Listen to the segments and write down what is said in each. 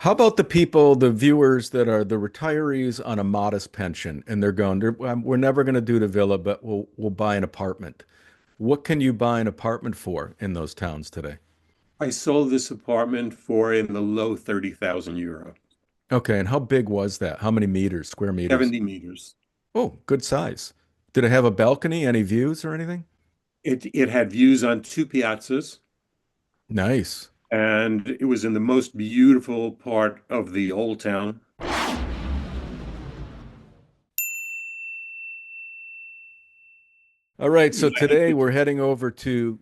How about the people, the viewers that are the retirees on a modest pension, and they're going, we're never going to do the villa, but we'll buy an apartment. What can you buy an apartment for in those towns today? I sold this apartment for in the low 30,000 euro, Okay, and how big was that? How many meters, square meters? 70 meters. Oh, good size. Did it have a balcony, any views or anything? It had views on two piazzas, Nice. and it was in the most beautiful part of the old town. All right, so today we're heading over to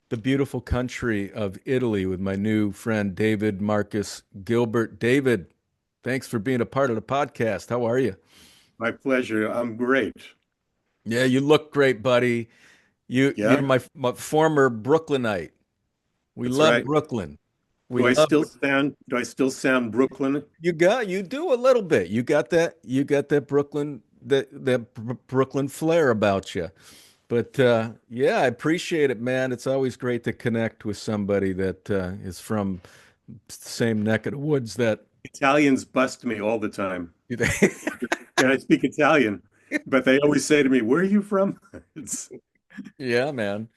the beautiful country of Italy with my new friend David Marcus Gilbert. David, thanks for being a part of the podcast. How are you? My pleasure. I'm great. Yeah, you look great, buddy. You're Yeah, my former Brooklynite. We that's love right. Brooklyn. We love Do I still sound Brooklyn? you do a little bit. You got that Brooklyn flair about you. But yeah, I appreciate it, man. It's always great to connect with somebody that is from the same neck of the woods that Italians bust me all the time. And I speak Italian, but they always say to me, "Where are you from?" It's Yeah, man.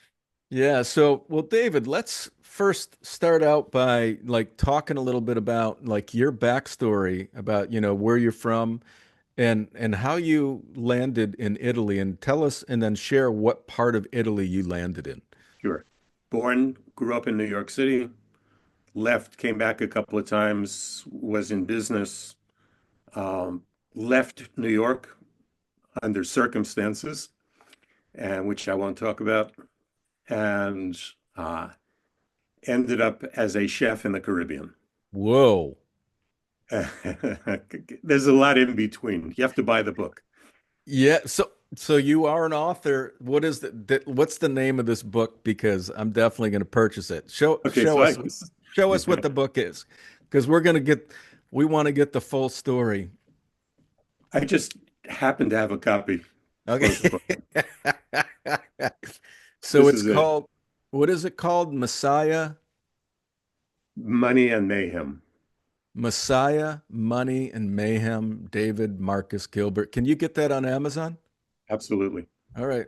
Yeah, so well, David, let's first start out by like talking a little bit about like your backstory about, where you're from and how you landed in Italy and tell us and then share what part of Italy you landed in. sure. Born, grew up in New York City, left, came back a couple of times, was in business, um, left New York under circumstances, and which I won't talk about, and uh, ended up as a chef in the Caribbean. Whoa. There's a lot in between. You have to buy the book. Yeah, so you are an author. What's the name of this book? Because I'm definitely going to purchase it. Show Okay, show so us show us what the book is. Because we want to get the full story. I just happen to have a copy close Okay. by. So This it's is it. called, what is it called? Money and Mayhem. Messiah, Money and Mayhem, David Marcus Gilbert. Can you get that on Amazon? Absolutely. All right.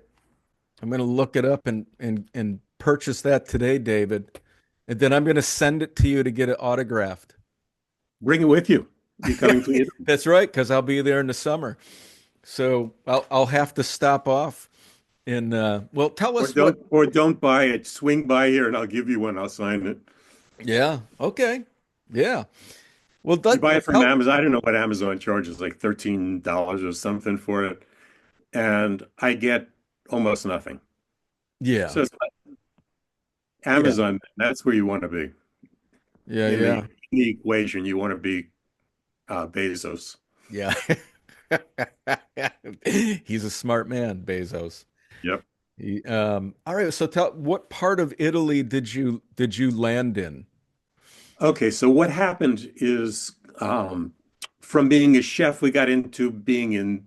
I'm going to look it up and purchase that today, David. And then I'm going to send it to you to get it autographed. Bring it with you. You coming to Italy? That's right, because I'll be there in the summer. So I'll have to stop off and well, tell us what. Or don't buy it. Swing by here and I'll give you one. I'll sign it. Yeah, okay, yeah. Well, You buy it from tell. Amazon. I don't know what Amazon charges, like $13 or something for it. And I get almost nothing. Yeah, So it's like yeah, Amazon, that's where you want to be. yeah, In yeah, the equation, you want to be Bezos. yeah. He's a smart man, Bezos. Yep. All right, so tell what part of Italy did you land in? Okay, so what happened is from being a chef, we got into being in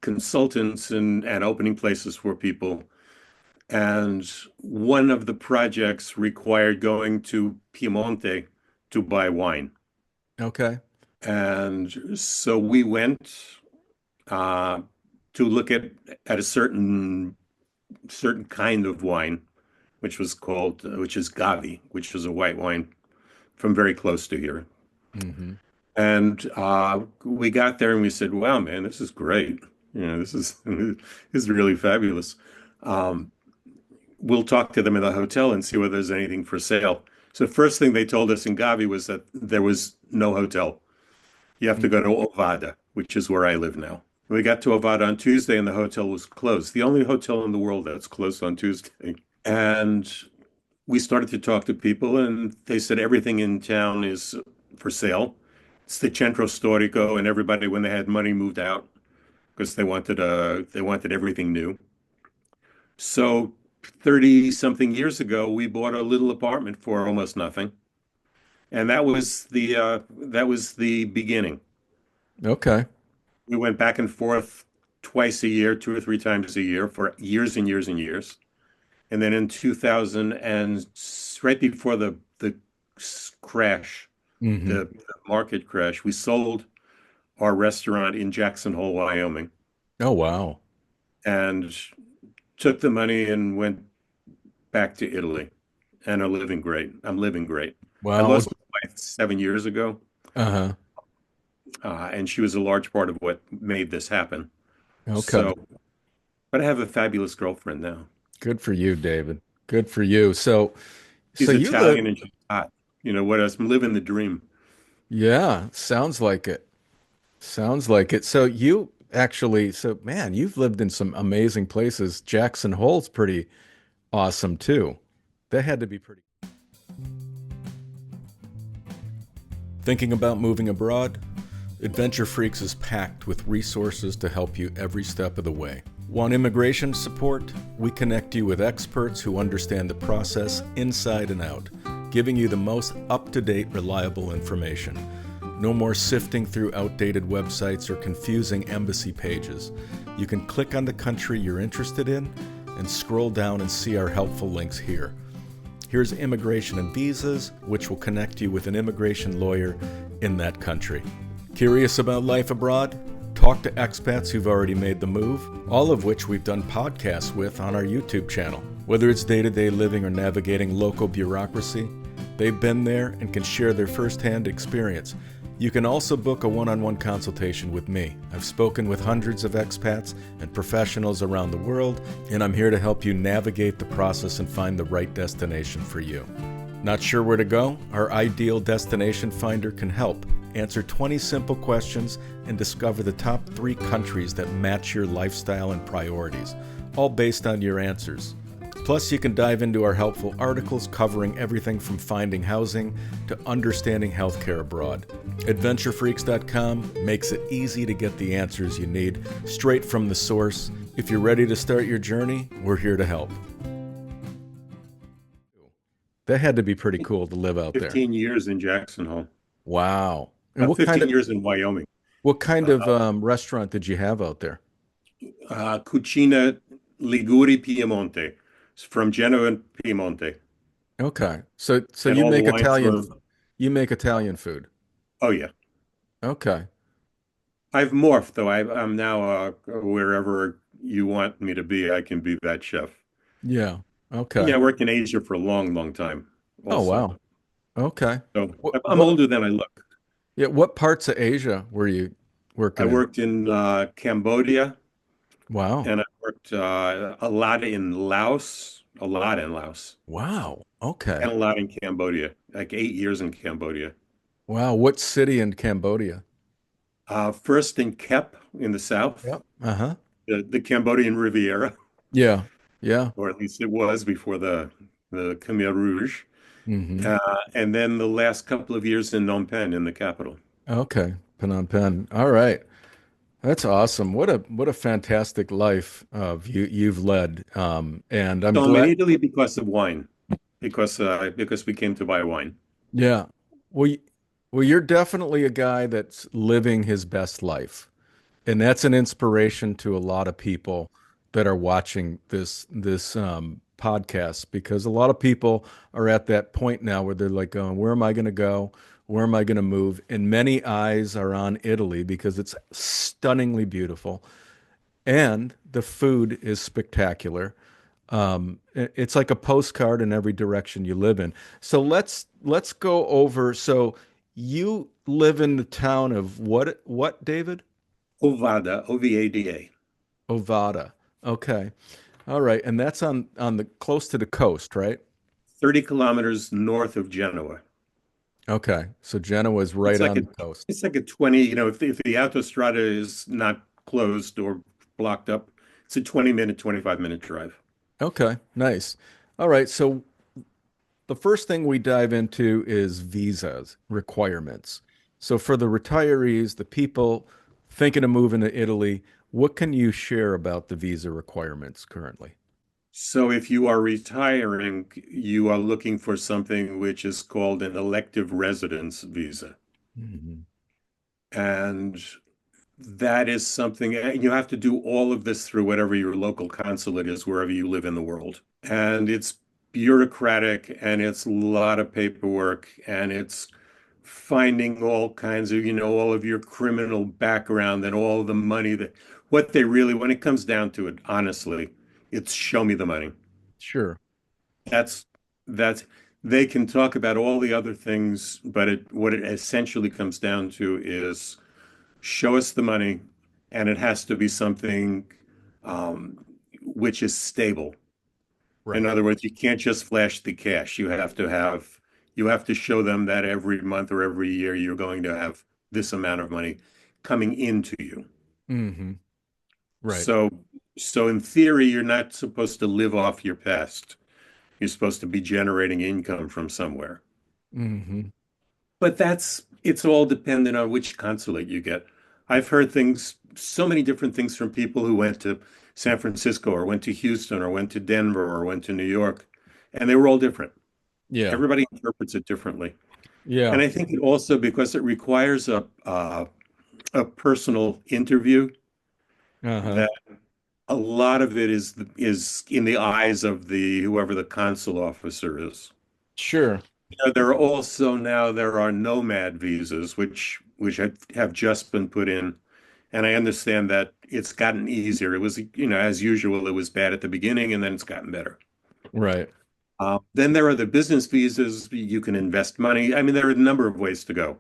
consultants and opening places for people. And one of the projects required going to Piemonte to buy wine. Okay. And so we went uh, to look at a certain kind of wine, which is Gavi, which is a white wine from very close to here. Hmm. And we got there and we said, "Wow, man, this is great. This is this is really fabulous." Um, we'll talk to them in the hotel and see whether there's anything for sale. So the first thing they told us in Gavi was that there was no hotel. You have to go to Ovada, which is where I live now. We got to Ovada on Tuesday and the hotel was closed. The only hotel in the world that's closed on Tuesday. And we started to talk to people and they said everything in town is for sale. It's the Centro Storico and everybody when they had money moved out because they wanted everything new. So 30 something years ago, we bought a little apartment for almost nothing. And that was the beginning. Okay. We went back and forth twice a year, two or three times a year for years and years and years. And then in 2000 and right before the crash, Hmm. the market crash, we sold our restaurant in Jackson Hole, Wyoming, Oh, wow. and took the money and went back to Italy and are living great. I'm living great. I Wow. lost my wife 7 years ago, Uh-huh. and she was a large part of what made this happen. Okay. So, but I have a fabulous girlfriend now. Good for you, David. Good for you. So She's you live, Italian and she's hot. You know what else? I'm living the dream. yeah, sounds like it. Sounds like it. So you actually, so man, you've lived in some amazing places. Jackson Hole's pretty awesome too. That had to be pretty. Thinking about moving abroad? Adventure Freaks is packed with resources to help you every step of the way. Want immigration support? We connect you with experts who understand the process inside and out, giving you the most up-to-date, reliable information. No more sifting through outdated websites or confusing embassy pages. You can click on the country you're interested in and scroll down and see our helpful links here. Here's immigration and visas, which will connect you with an immigration lawyer in that country. Curious about life abroad? Talk to expats who've already made the move, all of which we've done podcasts with on our YouTube channel. Whether it's day-to-day living or navigating local bureaucracy, they've been there and can share their firsthand experience. You can also book a one-on-one consultation with me. I've spoken with hundreds of expats and professionals around the world, and I'm here to help you navigate the process and find the right destination for you. Not sure where to go? Our ideal destination finder can help. Answer 20 simple questions and discover the top 3 countries that match your lifestyle and priorities, all based on your answers. Plus, you can dive into our helpful articles covering everything from finding housing to understanding healthcare abroad. AdventureFreaks.com makes it easy to get the answers you need straight from the source. If you're ready to start your journey, we're here to help. That had to be pretty cool to live out there. 15 years in Jackson Hole. Wow. And 15 years in Wyoming. what kind Uh, of restaurant did you have out there? Cucina Liguri Piemonte. It's from Genoa, Piemonte. Okay. So And all the wines were, you make Italian food. oh yeah. Okay. I've morphed though. I'm now wherever you want me to be, I can be that chef. Yeah. Okay. Yeah, I worked in Asia for a long, long time Oh also. wow. Okay. So I'm What older than I look. yeah, what parts of Asia were you I working in? worked in Cambodia Wow. and I worked a lot in Laos, Wow. and Okay. a lot in Cambodia, like 8 years in Cambodia. Wow. What city in Cambodia? First in Kep in the south, Yep. Uh-huh. the Cambodian Riviera, Yeah. Yeah. or at least it was before the Khmer Rouge. Hmm. And then the last couple of years in Phnom Penh in the capital. Okay. Phnom Penh. All right. That's awesome. What a fantastic life you've led. And I'm So I'm in glad. Italy because of wine, because we came to buy wine. Yeah. Well, well, you're definitely a guy that's living his best life. And that's an inspiration to a lot of people that are watching this podcast because a lot of people are at that point now where they're like going, where am I going to go? Where am I going to move? And many eyes are on Italy because it's stunningly beautiful and the food is spectacular. It's like a postcard in every direction you live in. So let's go over. So you live in the town of what, David? Ovada, Ovada. Ovada. Okay. All right. And that's on the close to the coast, right? 30 kilometers north of Genoa. Okay. So Genoa is It's right like on a the coast. it's like a 20, if the autostrada is not closed or blocked up, it's a 20-minute, 25-minute drive. Okay. Nice. All right. So the first thing we dive into is visas requirements. So for the retirees, the people thinking of moving to Italy, what can you share about the visa requirements currently? So if you are retiring, you are looking for something which is called an elective residence visa. Mhm. And that is something, and you have to do all of this through whatever your local consulate is, wherever you live in the world. And it's bureaucratic and it's a lot of paperwork and it's finding all kinds of, all of your criminal background and all the money that what they really, when it comes down to it, honestly, it's show me the money. Sure. That's that's they can talk about all the other things, but what it essentially comes down to is show us the money, and it has to be something um, which is stable. In Right. other words, you can't just flash the cash. You have to show them that every month or every year you're going to have this amount of money coming into you. Mm-hmm. Right. So, so in theory, you're not supposed to live off your past. You're supposed to be generating income from somewhere. Mm-hmm. But it's all dependent on which consulate you get. I've heard things, so many different things from people who went to San Francisco or went to Houston or went to Denver or went to New York, and they were all different. Yeah. Everybody interprets it differently. Yeah. And I think it also, because it requires a personal interview, Uh-huh. that a lot of it is in the eyes of the whoever the consul officer is. Sure. There are nomad visas, which have just been put in, and I understand that it's gotten easier. It was, as usual, it was bad at the beginning, and then it's gotten better. Right. Then there are the business visas. You can invest money. I mean, there are a number of ways to go.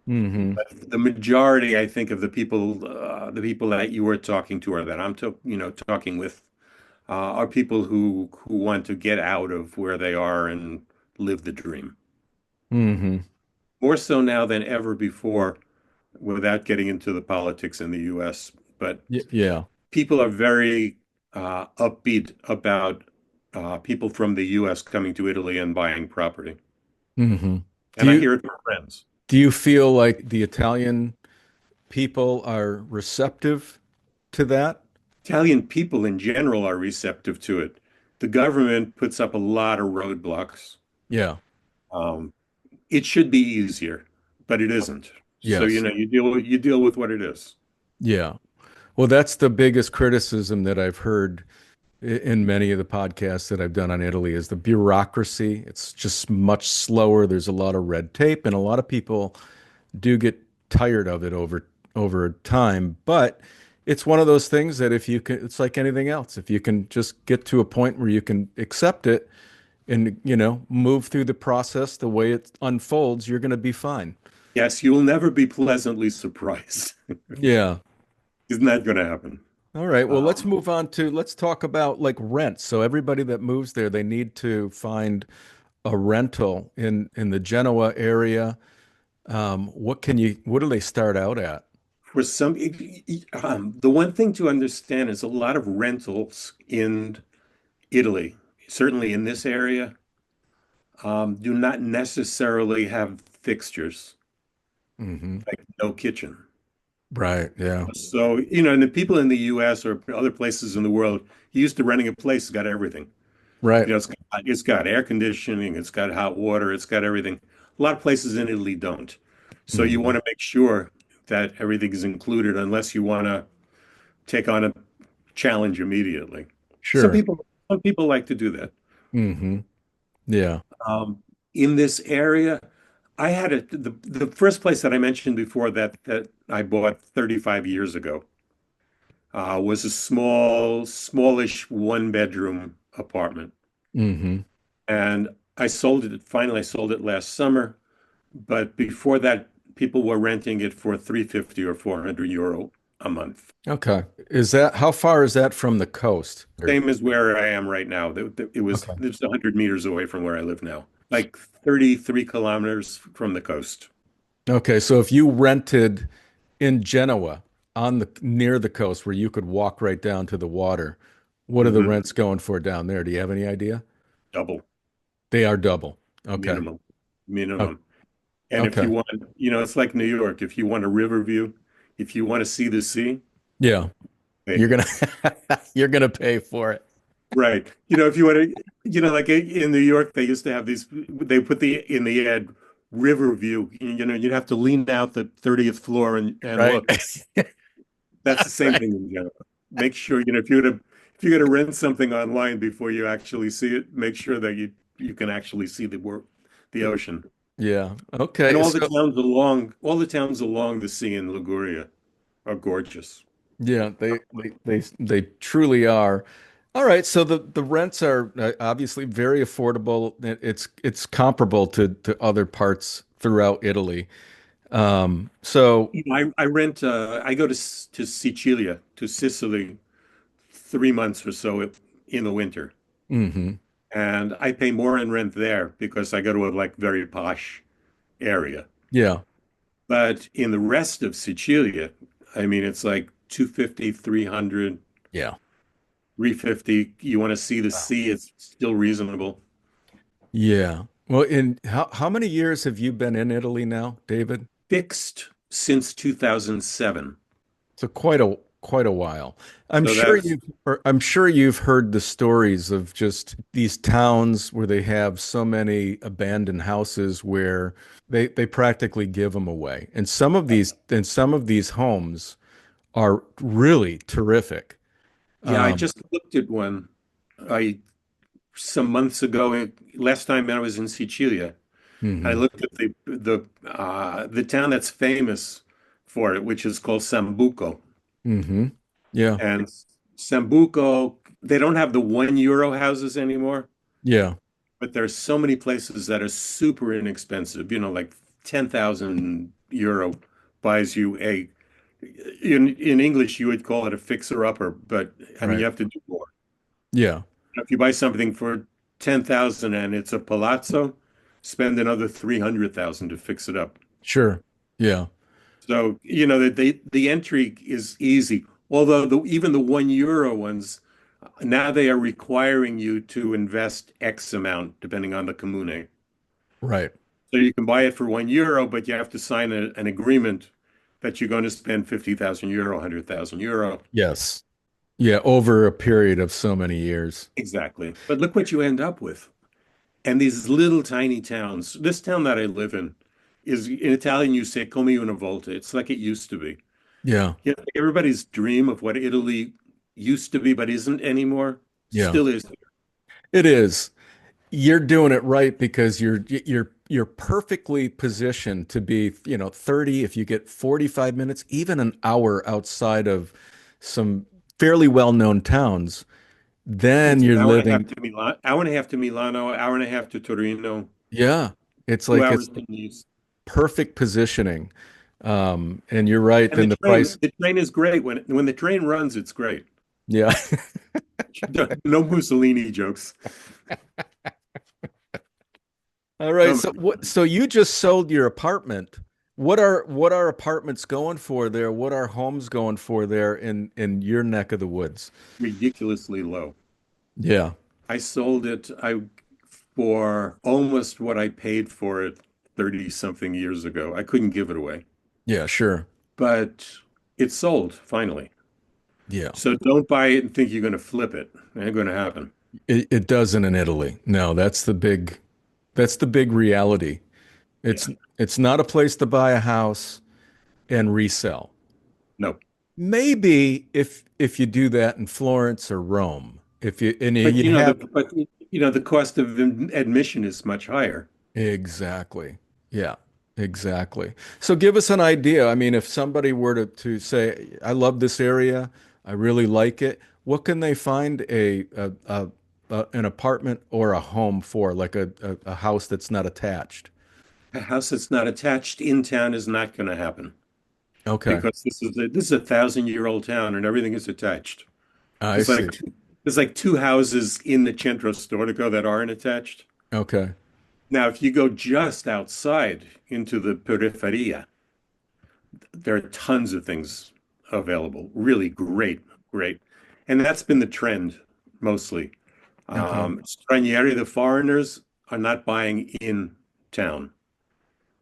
Mm-hmm. But the majority, I think, of the people that you were talking to, or that talking with, are people who want to get out of where they are and live the dream. Mm-hmm. More so now than ever before, without getting into the politics in the US. But Yeah. people are very upbeat about people from the US coming to Italy and buying property. Mm-hmm. Do And I you hear it from friends. do you feel like the Italian people are receptive to that? Italian people in general are receptive to it. The government puts up a lot of roadblocks. Yeah. Um, it should be easier, but it isn't. So, Yes. you deal with what it is. Yeah. Well, that's the biggest criticism that I've heard in many of the podcasts that I've done on Italy is the bureaucracy. It's just much slower. There's a lot of red tape, and a lot of people do get tired of it over time. But it's one of those things that if you can, it's like anything else. If you can just get to a point where you can accept it and, move through the process the way it unfolds, you're going to be fine. Yes, you will never be pleasantly surprised. Yeah. Isn't that going to happen? All right. Well, let's Um, move on to let's talk about like rent. So everybody that moves there, they need to find a rental in the Genoa area. What do they start out at? for some, the one thing to understand is a lot of rentals in Italy, certainly in this area, do not necessarily have fixtures, Hmm. like no kitchen. Right. Yeah. So, and the people in the US or other places in the world, used to renting a place, has got everything. Right. It's got air conditioning, it's got hot water, it's got everything. A lot of places in Italy don't. So you want Hmm. to make sure that everything is included unless you want to take on a challenge immediately. Some Sure. people, some people like to do that. Hmm. Yeah. Um, in this area, the first place that I mentioned before that I bought 35 years ago was a smallish one bedroom apartment. Hmm. And I sold it last summer. But before that, people were renting it for 350 or 400 euro a month. Okay. How far is that from the coast? Same as where I am right now. Okay. It was 100 meters away from where I live now, like 33 kilometers from the coast. Okay. So if you rented in Genoa on the near the coast where you could walk right down to the water, what are the Hmm. rents going for down there? Do you have any idea? Double They are double. Okay. minimum, O- minimum. And if Okay. you want, it's like New York. If you want a river view, if you want to see the sea, Yeah. You're pay. gonna you're gonna pay for it. Right. If you want to, like in New York, they used to have they put in the ad river view. You'd have to lean out the 30th floor and Right. look. That's the same Right. thing in general. Make sure, if you're gonna rent something online before you actually see it, make sure that you can actually see the ocean. Yeah. And Okay. So all the towns along the sea in Liguria are gorgeous. yeah, they truly are. All right. So the rents are obviously very affordable. It's comparable to other parts throughout Italy. So You know, I go to Sicilia, to Sicily, 3 months or so in the winter. hmm And I pay more in rent there because I go to a like very posh area. yeah, But in the rest of Sicilia, I mean, it's like 250, 300, yeah. 350. You want to see the Wow. sea, it's still reasonable. Yeah. Well, in how many years have you been in Italy now, David? Fixed since 2007. So quite a while. So that's, I'm sure you've heard the stories of just these towns where they have so many abandoned houses where they practically give them away. And some of these homes are really terrific. yeah, I Um, just looked at one I some months ago, last time I was in Sicilia. I hmm looked at the town that's famous for it, which is called Sambuco. hmm Yeah. And Sambuco, they don't have the €1 houses anymore, Yeah. but there's so many places that are super inexpensive. You know, like 10,000 euro buys you a in English you would call it a fixer-upper, but I mean you Right. have to do more. Yeah. If you buy something for 10,000 and it's a palazzo, spend another 300,000 to fix it up. Sure. Yeah. So, you know, the entry is easy. Although even the €1 ones, now they are requiring you to invest X amount, depending on the comune. Right. So you can buy it for €1, but you have to sign an agreement that you're going to spend 50,000 euro, 100,000 euro. Yes. Yeah. Over a period of so many years. Exactly. But look what you end up with. And these little tiny towns, this town that I live in is in Italian, you say come una volta. It's like it used to be. Yeah. You know, everybody's dream of what Italy used to be, but isn't anymore, Yeah. still is. It is. You're doing it right because you're perfectly positioned to be, 30 if you get 45 minutes, even an hour outside of some fairly well-known towns, then It's an you're hour and a half living, to Milan, hour and a half to Milano, hour and a half to Torino, yeah. It's two like hours it's to Nice. perfect positioning. And you're right, And then the price, the train is great. When the train runs, it's great. yeah. No Mussolini jokes. All right. Oh, So you just sold your apartment. What are apartments going for there? What are homes going for there in your neck of the woods? ridiculously low. Yeah. I sold it for almost what I paid for it 30 something years ago. I couldn't give it away, Yeah, sure. but it sold finally. Yeah. So don't buy it and think you're going to flip it. It ain't going to happen. It doesn't in Italy. No, that's the big reality. Yeah. It's not a place to buy a house and resell. No. Maybe if you do that in Florence or Rome. If you and But you you know have the cost of admission is much higher. exactly. Yeah, exactly. So give us an idea. I mean, if somebody were to say, I love this area, I really like it, what can they find an apartment or a home for, like a house that's not attached? A house that's not attached in town is not going to happen Okay. because this is a 1,000-year-old town and everything is attached. I There's see. like there's like two houses in the Centro Storico that aren't attached. Okay. Now, if you go just outside into the periferia, there are tons of things available. Really great, great. And that's been the trend mostly. Okay. Stranieri, the foreigners, are not buying in town.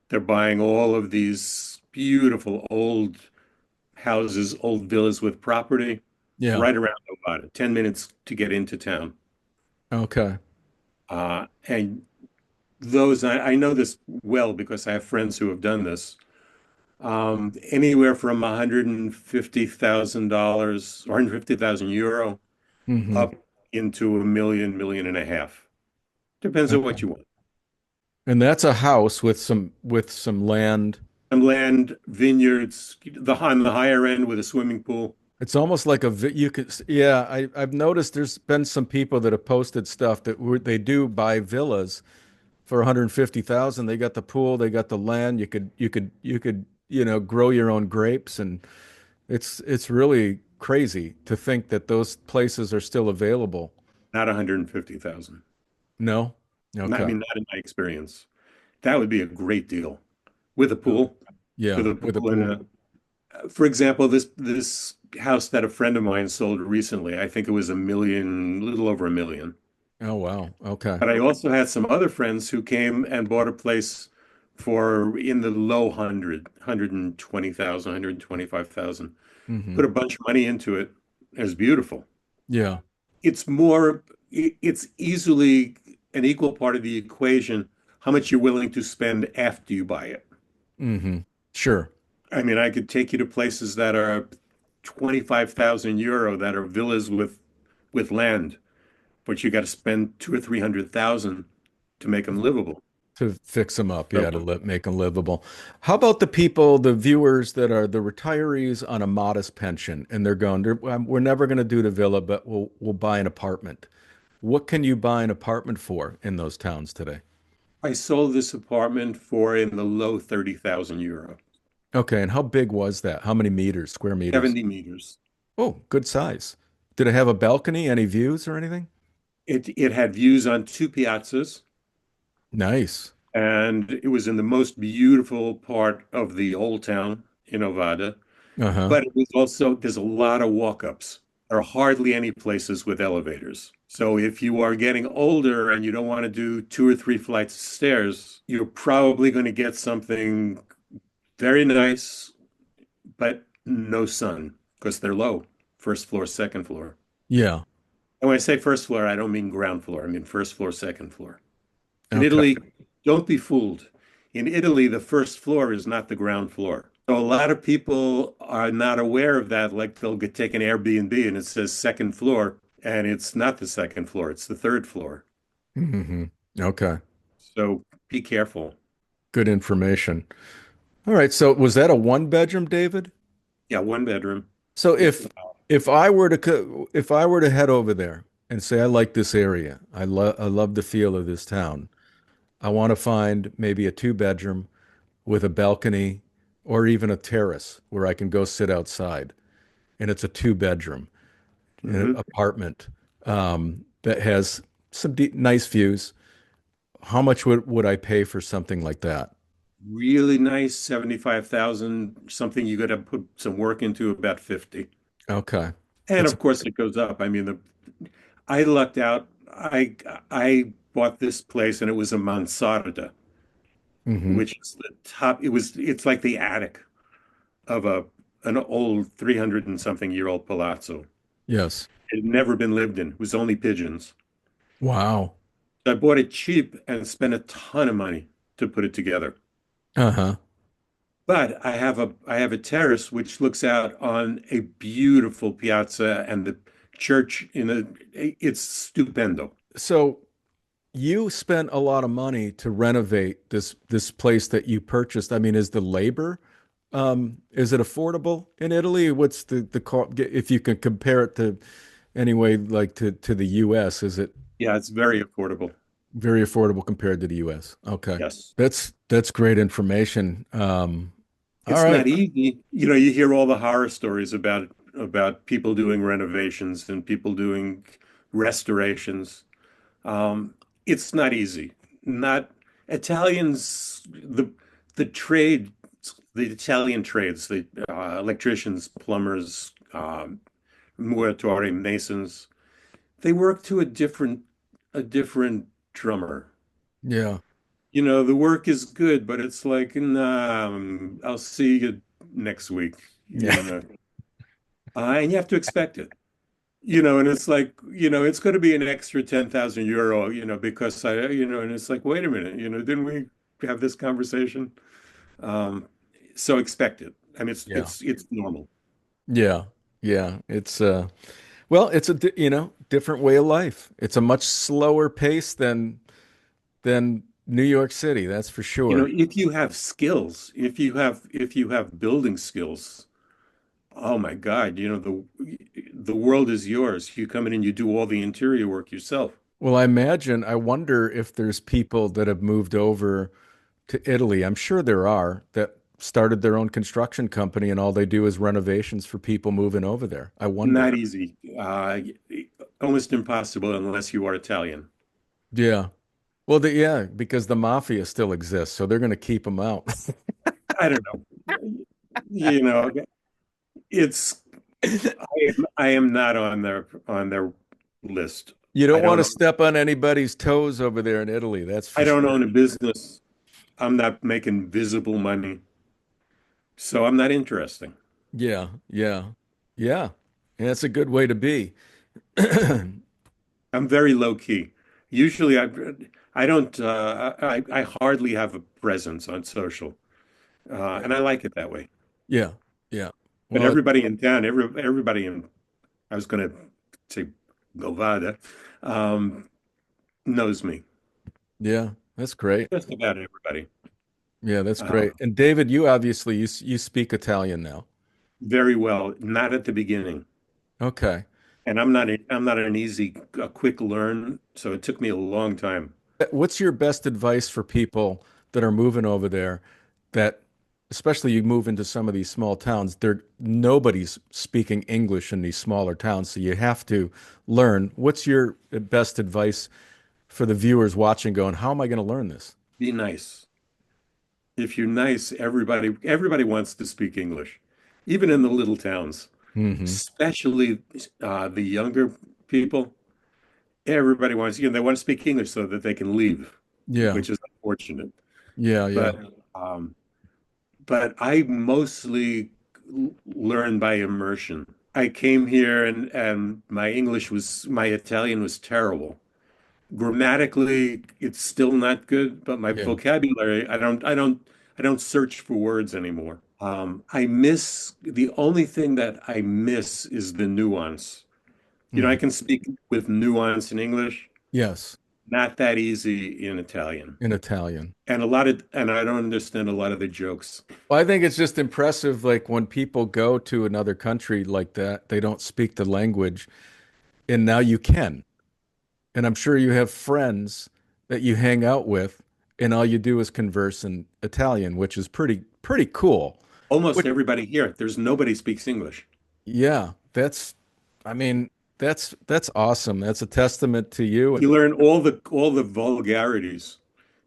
They're buying all of these beautiful old houses, old villas with property Yeah. right around Ovada, 10 minutes to get into town. Okay. And those, I know this well because I have friends who have done this. Anywhere from $150,000 or 150,000 euro hmm up into a million, million and a half. Depends on Okay. what you want. And that's a house with some land. And land, vineyards, on the higher end with a swimming pool. It's almost like you could, yeah, I've noticed there's been some people that have posted stuff that they do buy villas for 150,000. They got the pool, they got the land. You could grow your own grapes, and it's really crazy to think that those places are still available. Not 150,000. No? I Okay. mean, not in my experience. That would be a great deal with a Oh, pool, yeah, with a with a pool and pool. a, for example, this house that a friend of mine sold recently, I think it was a million, a little over a million. Oh, wow. Okay. But I also had some other friends who came and bought a place for in the low hundred, 120,000, 125,000. Put Hmm. a bunch of money into it. It was beautiful. Yeah. It's more, it's easily an equal part of the equation, how much you're willing to spend after you buy it. Hmm. Sure. I mean, I could take you to places that are 25,000 euro that are villas with land, but you got to spend two or 300,000 to make them livable. To fix them up, So yeah, to make them livable. How about the people, the viewers that are the retirees on a modest pension, and they're going, we're never going to do the villa, but we'll buy an apartment. What can you buy an apartment for in those towns today? I sold this apartment for in the low 30,000 euro, Okay, and how big was that? How many meters, square meters? 70 meters. Oh, good size. Did it have a balcony, any views or anything? It had views on two piazzas, Nice. and it was in the most beautiful part of the old town in Ovada. Uh-huh. But it was also, there's a lot of walk-ups. There are hardly any places with elevators. So if you are getting older and you don't want to do two or three flights of stairs, you're probably going to get something very nice, but no sun because they're low. First floor, second floor. Yeah. And when I say first floor, I don't mean ground floor. I mean first floor, second floor. In Okay. Italy, don't be fooled. In Italy, the first floor is not the ground floor. So a lot of people are not aware of that. Like they'll take an Airbnb and it says second floor, and it's not the second floor, it's the third floor. Hmm. Okay. So be careful. Good information. All right. So was that a one bedroom, David? Yeah, one bedroom. So It's if I were to if I were to head over there and say I like this area, I love the feel of this town. I want to find maybe a two bedroom with a balcony or even a terrace where I can go sit outside, and it's a two bedroom mhm. apartment that has some nice views. How much would I pay for something like that? Really nice, 75,000, something you got to put some work into about 50. Okay, And that's of course it goes up. I mean, I lucked out. I bought this place and it was a mansarda, hmm. which is the top. It's like the attic of an old 300 and something year old palazzo. Yes. It had never been lived in. It was only pigeons. Wow. So I bought it cheap and spent a ton of money to put it together. Uh-huh. But I have a terrace which looks out on a beautiful piazza and the church in a it's stupendo. So you spent a lot of money to renovate this place that you purchased. I mean, is the labor is it affordable in Italy? What's the cost if you can compare it to anyway like to the US, is it Yeah, it's very affordable. very affordable compared to the US? Okay. Yes. That's great information. All It's right. not easy. You know, you hear all the horror stories about people doing renovations and people doing restorations. Um, it's not easy. Not Italians, the trade, the Italian trades, the electricians, plumbers, muratore, masons, they work to a different drummer. Yeah. You know, the work is good, but it's like, nah, I'll see you next week. Yeah. You know, and you have to expect it. You know, and it's like, it's going to be an extra 10,000 euro, because and it's like, wait a minute, didn't we have this conversation? Um, so expect it. I mean, it's Yeah. it's it's normal. Yeah. Yeah. It's well, it's different way of life. It's a much slower pace than New York City, that's for You know, sure. if you have skills, if you have building skills, oh my God, the world is yours. You come in and you do all the interior work yourself. Well, I wonder if there's people that have moved over to Italy. I'm sure there are that started their own construction company and all they do is renovations for people moving over there. I Not wonder. easy. Almost impossible unless you are Italian. Yeah. Well, yeah, because the mafia still exists, so they're going to keep them out. I don't know. You know, it's I am not on their list. You I don't want don't to own, step on anybody's toes over there in Italy, that's I for don't own sure. a business. I'm not making visible money, so I'm not interesting. Yeah, yeah, yeah. And that's a good way to be. I'm very low key. Usually, I don't I hardly have a presence on social, Yeah, and I like it that way. yeah, yeah. But Well, everybody in town, everybody in I was going to say Ovada, um, knows me. yeah, that's great. Just about everybody. Yeah, that's great. Um, And David, you obviously you speak Italian now. very well. Not at the beginning, Okay. and I'm not an easy, quick learn. So it took me a long time. What's your best advice for people that are moving over there that especially you move into some of these small towns, there nobody's speaking English in these smaller towns, so you have to learn. What's your best advice for the viewers watching going, how am I going to learn this? Be nice. If you're nice, everybody wants to speak English, even in the little towns, Hmm. especially the younger people. Everybody wants, they want to speak English so that they can leave, Yeah. which is unfortunate. Yeah, yeah. But but I mostly learned by immersion. I came here and my Italian was terrible. Grammatically, it's still not good, but my Yeah. vocabulary, I don't search for words anymore. The only thing that I miss is the nuance. I Hmm. can speak with nuance in English, Yes, not that easy in Italian. in Italian. And I don't understand a lot of the jokes. Well, I think it's just impressive, like when people go to another country like that, they don't speak the language, and now you can. And I'm sure you have friends that you hang out with, and all you do is converse in Italian, which is pretty cool. Almost Which, everybody here, there's nobody speaks English. yeah, I mean, that's awesome. That's a testament to you. And You learn all the vulgarities.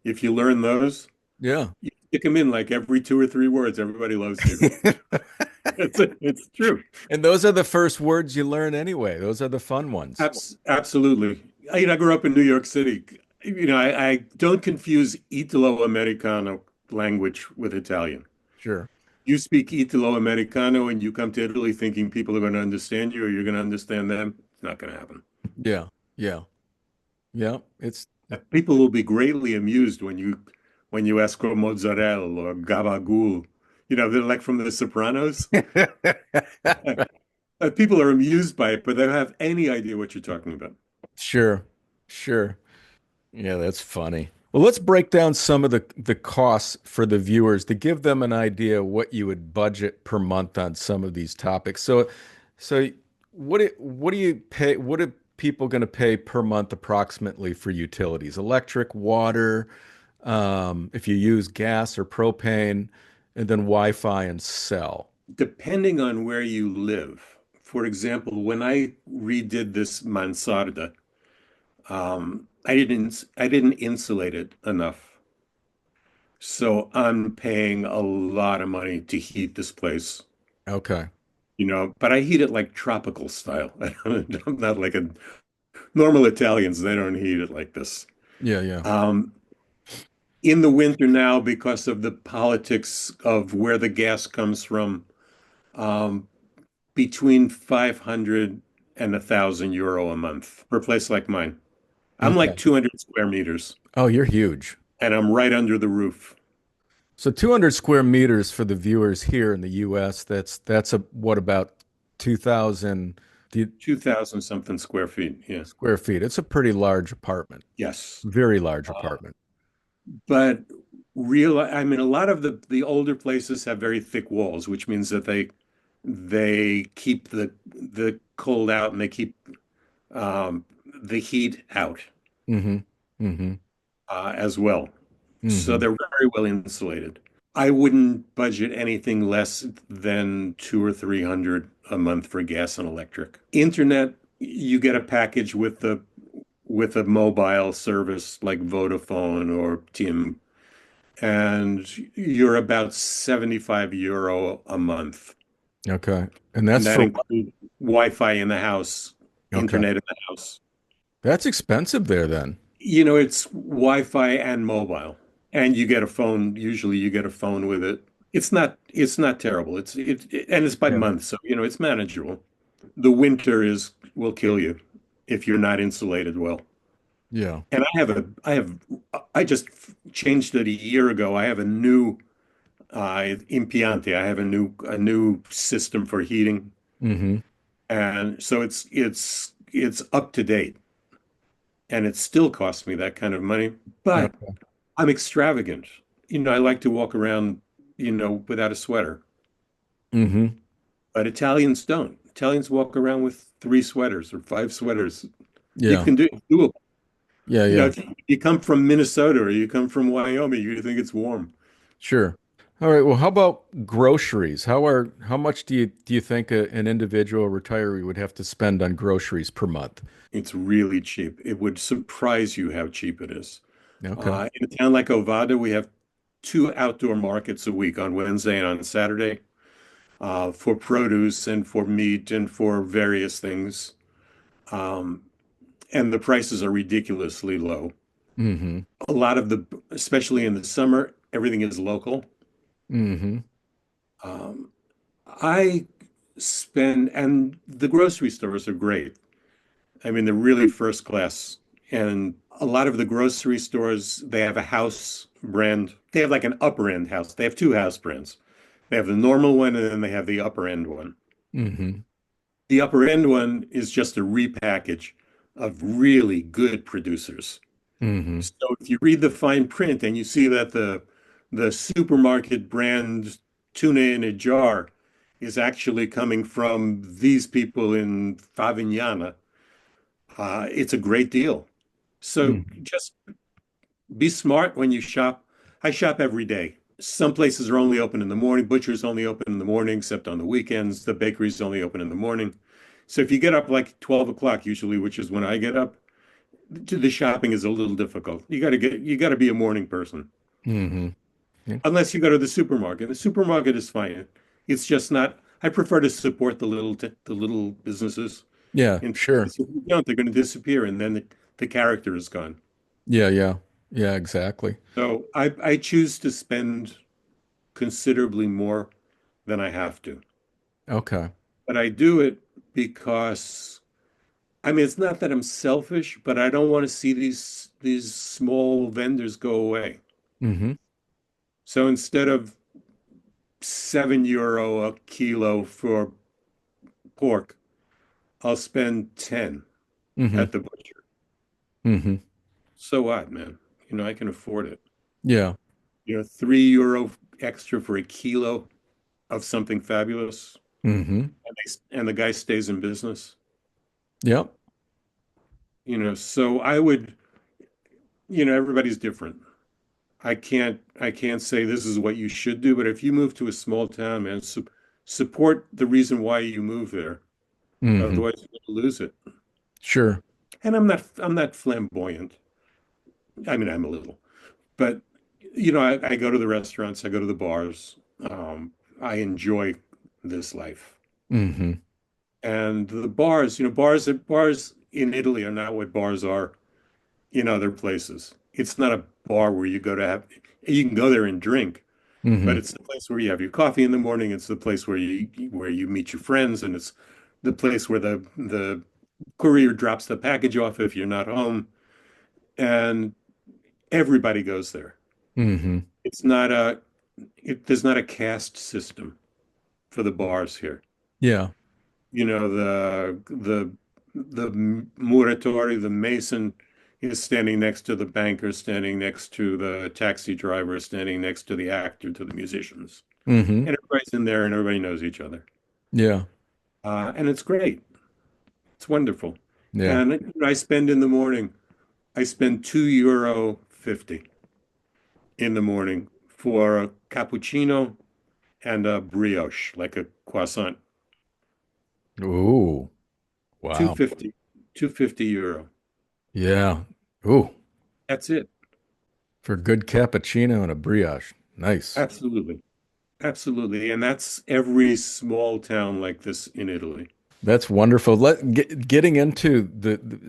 If you learn those, yeah. you stick them in like every 2 or 3 words. Everybody loves you. It's true. And those are the first words you learn anyway. Those are the fun ones. Absolutely. I grew up in New York City. I don't confuse Italo-Americano language with Italian. Sure. You speak Italo-Americano and you come to Italy thinking people are going to understand you or you're going to understand them. It's not going to happen. Yeah. Yeah. Yeah. People will be greatly amused when you ask for mozzarella or gabagool. They're like from The Sopranos. People are amused by it, but they don't have any idea what you're talking about. Sure. Sure. Yeah, that's funny. Well, let's break down some of the costs for the viewers to give them an idea what you would budget per month on some of these topics. So what do you pay? What are people going to pay per month approximately for utilities? Electric, water, if you use gas or propane, and then Wi-Fi and cell. Depending on where you live. For example, when I redid this mansarda, I didn't insulate it enough. So I'm paying a lot of money to heat this place. Okay. But I heat it like tropical style. I'm not like a normal Italians, they don't heat it like this. Yeah, yeah. Um, in the winter now, because of the politics of where the gas comes from, um, between 500 and 1,000 euro a month for a place like mine. I'm like Okay. 200 square meters Oh, you're huge. and I'm right under the roof. So 200 square meters for the viewers here in the US, that's a what about 2,000 2,000 something square feet. Yeah. square feet? It's a pretty large apartment. Yes. Very large Uh, apartment. but I mean, a lot of the older places have very thick walls, which means that they keep the cold out and they keep the heat out Mm-hmm. Mm-hmm. as well. So Mm-hmm. they're very well insulated. I wouldn't budget anything less than 200 or 300 a month for gas and electric. Internet, you get a package with a mobile service like Vodafone or TIM, and you're about €75 a month. Okay. And And that's that for what? includes Wi-Fi in the house, Okay. internet in the house. That's expensive there then. It's Wi-Fi and mobile. And you get a phone, usually you get a phone with it. It's not terrible. And it's by Yeah. month, so it's manageable. The winter is will kill you if you're not insulated well. Yeah. And I just changed it a year ago. I have a new impiante. I have a new system for heating, Mm-hmm. and so it's up to date, and it still costs me that kind of money. But Okay. I'm extravagant. I like to walk around, without a sweater, Mm-hmm. but Italians don't. Italians walk around with 3 sweaters or 5 sweaters. You Yeah. can do it. It's doable. Yeah, yeah. If you come from Minnesota or you come from Wyoming, you think it's warm. Sure. All right. Well, how about groceries? How much do you think an individual retiree would have to spend on groceries per month? It's really cheap. It would surprise you how cheap it is. Okay. In a town like Ovada, we have 2 outdoor markets a week on Wednesday and on Saturday for produce and for meat and for various things. Um, and the prices are ridiculously low. Mm-hmm. Especially in the summer, everything is local. Mm-hmm. Um, I and the grocery stores are great. I mean, they're really first class. And a lot of the grocery stores, they have a house brand. They have like an upper end house. They have two house brands. They have the normal one and then they have the upper end one. Mm-hmm. The upper end one is just a repackage of really good producers. Mm-hmm. So if you read the fine print and you see that the supermarket brand tuna in a jar is actually coming from these people in Favignana, it's a great deal. So Mm-hmm. just be smart when you shop. I shop every day. Some places are only open in the morning. Butcher's only open in the morning, except on the weekends. The bakery's only open in the morning. So if you get up like 12 o'clock, usually, which is when I get up, the shopping is a little difficult. You got to be a morning person. Mm-hmm. Yeah. Unless you go to the supermarket. The supermarket is fine. It's just not. I prefer to support the little businesses. Yeah, And sure. if you don't, they're going to disappear, and then the character is gone. Yeah, yeah. Yeah, exactly. So I choose to spend considerably more than I have to. Okay. But I do it because I mean it's not that I'm selfish, but I don't want to see these small vendors go away. Mm-hmm. So instead of €7 a kilo for pork, I'll spend 10 Mm-hmm. at the butcher. Mm-hmm. So what, man? I can afford it. Yeah. €3 extra for a kilo of something fabulous, Mm-hmm. and the guy stays in business. Yep. So I would, everybody's different. I can't say this is what you should do, but if you move to a small town, man, support the reason why you move there. Mm-hmm. Otherwise, you're going to lose it. Sure. And I'm not flamboyant. I mean, I'm a little, but I go to the restaurants, I go to the bars. I enjoy this life. Mm-hmm. And the bars, bars in Italy are not what bars are in other places. It's not a bar where you can go there and drink, but Mm-hmm. it's the place where you have your coffee in the morning. It's the place where you meet your friends, and it's the place where the courier drops the package off if you're not home, and everybody goes there. Mm-hmm. It's not a there's not a caste system for the bars here. Yeah. The muratori, the mason, is standing next to the banker, standing next to the taxi driver, standing next to the actor, to the musicians. Hmm. And everybody's in there and everybody knows each other. Yeah. And it's great. It's wonderful. Yeah. And I spend in the morning, I spend €2.50 in the morning for a cappuccino and a brioche, like a croissant. Ooh. Wow. 250, €2.50. Yeah. Ooh. That's it. For a good cappuccino and a brioche. Nice. Absolutely. Absolutely. And that's every small town like this in Italy. That's wonderful. Getting into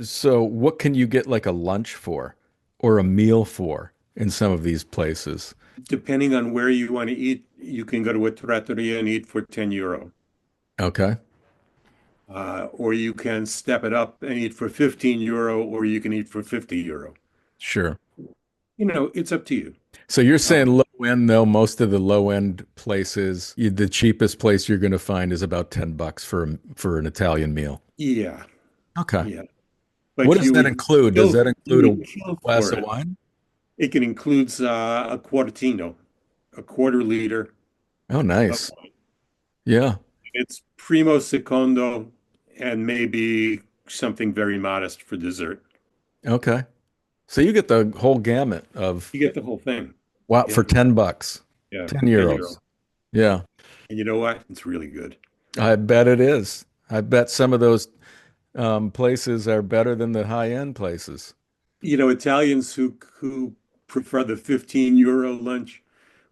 so what can you get like a lunch for or a meal for in some of these places? Depending on where you want to eat, you can go to a trattoria and eat for €10. Okay. Or you can step it up and eat for €15, or you can eat for €50. Sure. It's up to you. So you're Uh, saying low end though, most of the low end places, the cheapest place you're going to find is about $10 for an Italian meal. yeah, Okay. yeah. What But does that include? Does that you include a would kill glass for of it. wine? It can includes a quartino, a quarter liter Oh, of nice. wine. Yeah. It's primo secondo and maybe something very modest for dessert. Okay. So you get the whole gamut of You get the whole thing. wow for Yeah, $10, yeah, 10 €10. euros. Yeah. And you know what? It's really good. I bet it is. I bet some of those places are better than the high end places. Italians who prefer the €15 lunch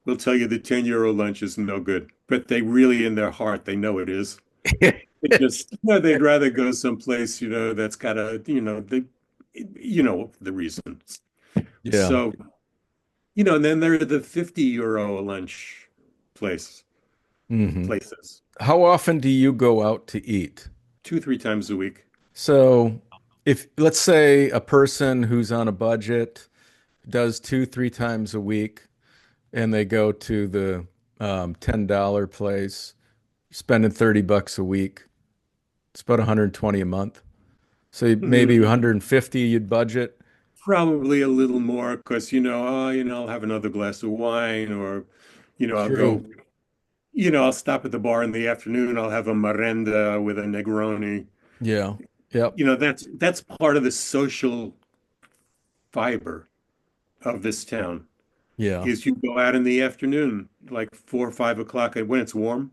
will tell you the €10 lunch is no good, but they really in their heart they know it is. They just they'd rather go someplace that's got the reasons. Yeah. So and then there are the €50 lunch place Hmm. places, How often do you go out to eat? 2, 3 times a week. So if let's say a person who's on a budget does two, three times a week and they go to the $10 place, spending $30 a week, it's about 120 a month. So maybe Mm, 150 you'd budget. Probably a little more because I'll have another glass of wine, or I'll True. go. I'll stop at the bar in the afternoon. I'll have a merenda with a Negroni. Yeah. Yep. That's part of the social fiber of this town. Yeah. Is you go out in the afternoon, like 4 or 5 o'clock, and when it's warm,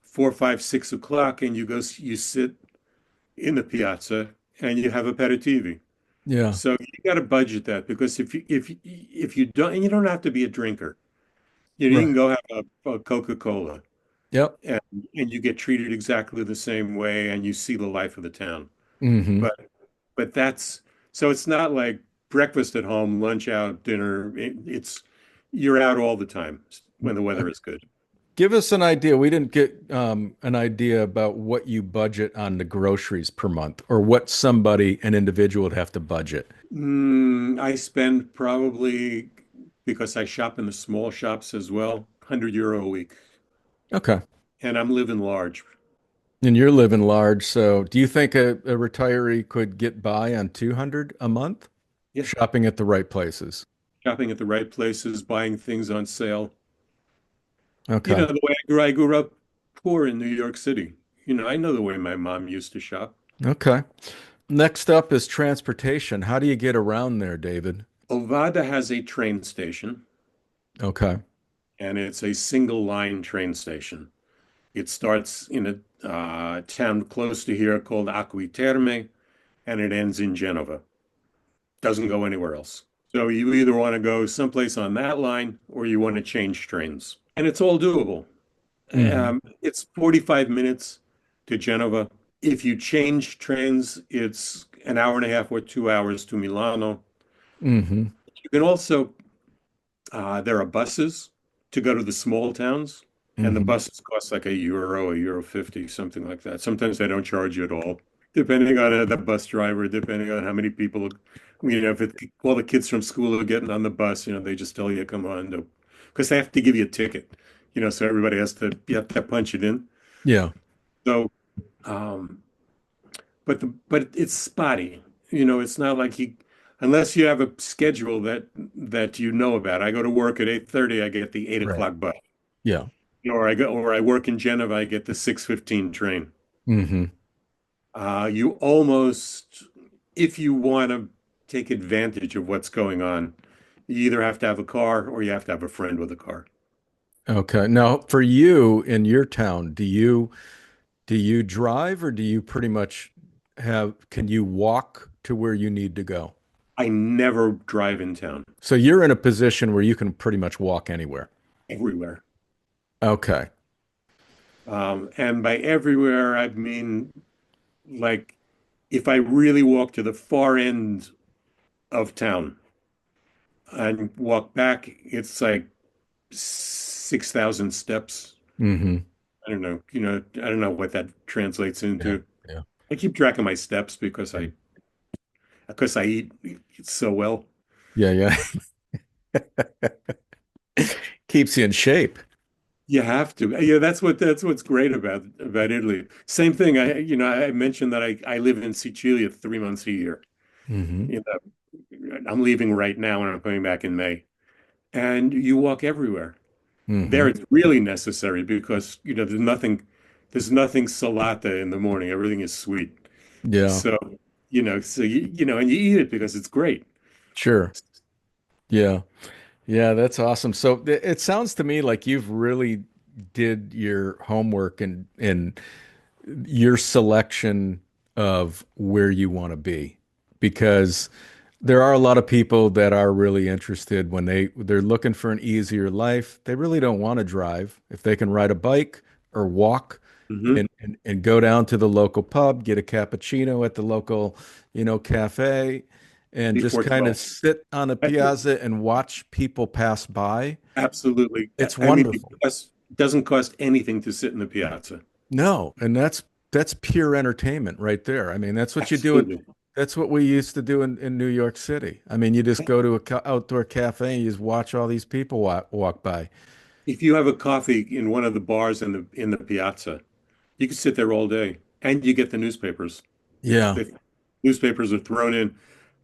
4, 5, 6 o'clock, and you sit in the piazza and you have aperitivi. Yeah. So you got to budget that, because if you don't, and you don't have to be a drinker. You can Right. go have a Coca-Cola, Yep. and you get treated exactly the same way, and you see the life of the town. Hmm. But that's so it's not like breakfast at home, lunch out, dinner. It's you're out all the time when the weather is good. Give us an idea. We didn't get an idea about what you budget on the groceries per month or what an individual would have to budget. I spend probably, because I shop in the small shops as well, €100 a week, Okay. and I'm living large. And you're living large, so do you think a retiree could get by on 200 a month Yeah, shopping at the right places? shopping at the right places, buying things on sale. Okay. The way I grew up poor in New York City. I know the way my mom used to shop. Okay. Next up is transportation. How do you get around there, David? Ovada has a train station, Okay. and it's a single line train station. It starts in a town close to here called Acqui Terme, and it ends in Genova. Doesn't go anywhere else. So you either want to go someplace on that line or you want to change trains. And it's all doable. Hmm. It's 45 minutes to Genova. If you change trains, it's an hour and a half or 2 hours to Milano. Hmm. You can also, there are buses to go to the small towns, and the Hmm. buses cost like a €1, €1.50, something like that. Sometimes they don't charge you at all, depending on the bus driver, depending on how many people, if all the kids from school are getting on the bus, they just tell you, come on, because they have to give you a ticket, so everybody you have to punch it in. Yeah. So, um, but it's spotty. It's not like unless you have a schedule that you know about. I go to work at 8:30, I get the 8 Right. o'clock bus. Yeah. Or I work in Geneva, I get the 6:15 train. Hmm. You almost, if you want to take advantage of what's going on, you either have to have a car or you have to have a friend with a car. Okay. Now, for you in your town, do you drive or do you pretty much can you walk to where you need to go? I never drive in town, So you're in a position where you can pretty much walk anywhere. everywhere. Okay. And by everywhere, I mean, like, if I really walk to the far end of town and walk back, it's like 6,000 steps. Hmm. I don't know what that translates Yeah. into. Yeah. I keep track of my steps because Yeah. I eat so well. Yeah. Yeah. Keeps you in shape. You have to. Yeah, that's what's great about Italy. Same thing. I mentioned that I live in Sicilia 3 months a year. Hmm. You I'm leaving right now and I'm coming back in May. And you walk everywhere. There Hmm. it's really necessary because there's nothing salata in the morning. Everything is sweet. Yeah. So, and you eat it because it's great. Sure. Yeah. Yeah, that's awesome. So it sounds to me like you've really did your homework and your selection of where you want to be because there are a lot of people that are really interested when they're looking for an easier life. They really don't want to drive. If they can ride a bike or walk Hmm. and go down to the local pub, get a cappuccino at the local, cafe, and just Before kind of 12. sit on a piazza and watch people pass by. Absolutely. It's I mean, wonderful. it doesn't cost anything to sit in the piazza. No, and that's pure entertainment right there. I mean, that's what you do. Absolutely. That's what we used to do in New York City. I mean, you just go to a outdoor cafe and you just watch all these people walk by. If you have a coffee in one of the bars in the piazza, you can sit there all day and you get the newspapers. Yeah, The newspapers are thrown in.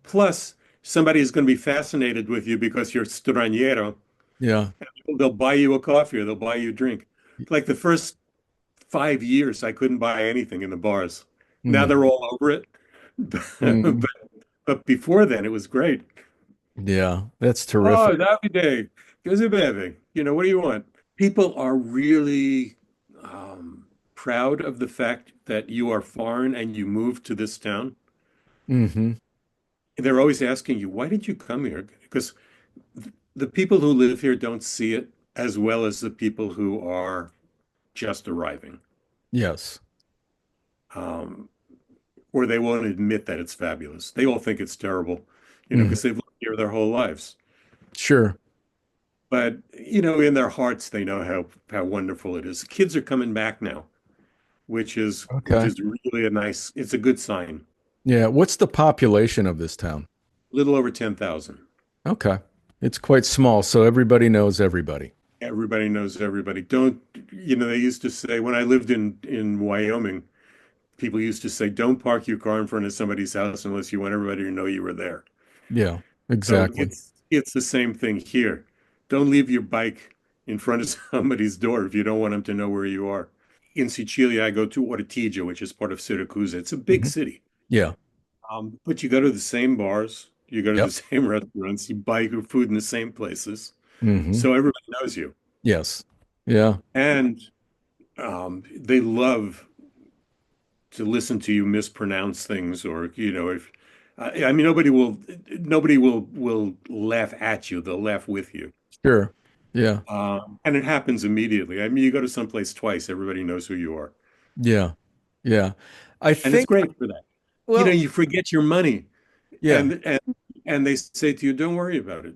Plus, somebody is going to be fascinated with you because you're straniero. yeah. They'll buy you a coffee or they'll buy you a drink. Like the first 5 years, I couldn't buy anything in the bars. Now they're Hmm. all over it. Hmm. But before then, it was great. Yeah, that's Oh, terrific. Davide, cos'è beve? What do you want? People are really proud of the fact that you are foreign and you moved to this town. Hmm. They're always asking you, why did you come here? Because the people who live here don't see it as well as the people who are just arriving. Yes. Um, or they won't admit that it's fabulous. They all think it's terrible, Hmm. because they've lived here their whole lives. Sure. But, in their hearts, they know how wonderful it is. Kids are coming back now, which Okay. is really it's a good sign. Yeah. What's the population of this town? A little over 10,000. Okay. It's quite small, so everybody knows everybody. Everybody knows everybody. Don't, they used to say when I lived in Wyoming, people used to say, don't park your car in front of somebody's house unless you want everybody to know you were there. Yeah, So exactly. it's the same thing here. Don't leave your bike in front of somebody's door if you don't want them to know where you are. In Sicilia, I go to Ortigia, which is part of Syracuse. It's a big Hmm. city. Yeah. But you go to the same bars, you go to the Yep. same restaurants, you buy your food in the same places. Hmm. So everybody knows you. Yes. Yeah. And they love to listen to you mispronounce things or, if I mean nobody will laugh at you. They'll laugh with you. Sure. Yeah. And it happens immediately. I mean, you go to someplace twice, everybody knows who you are. Yeah. Yeah. I And it's think, great for that. well, You forget your money yeah, and they say to you, don't worry about it,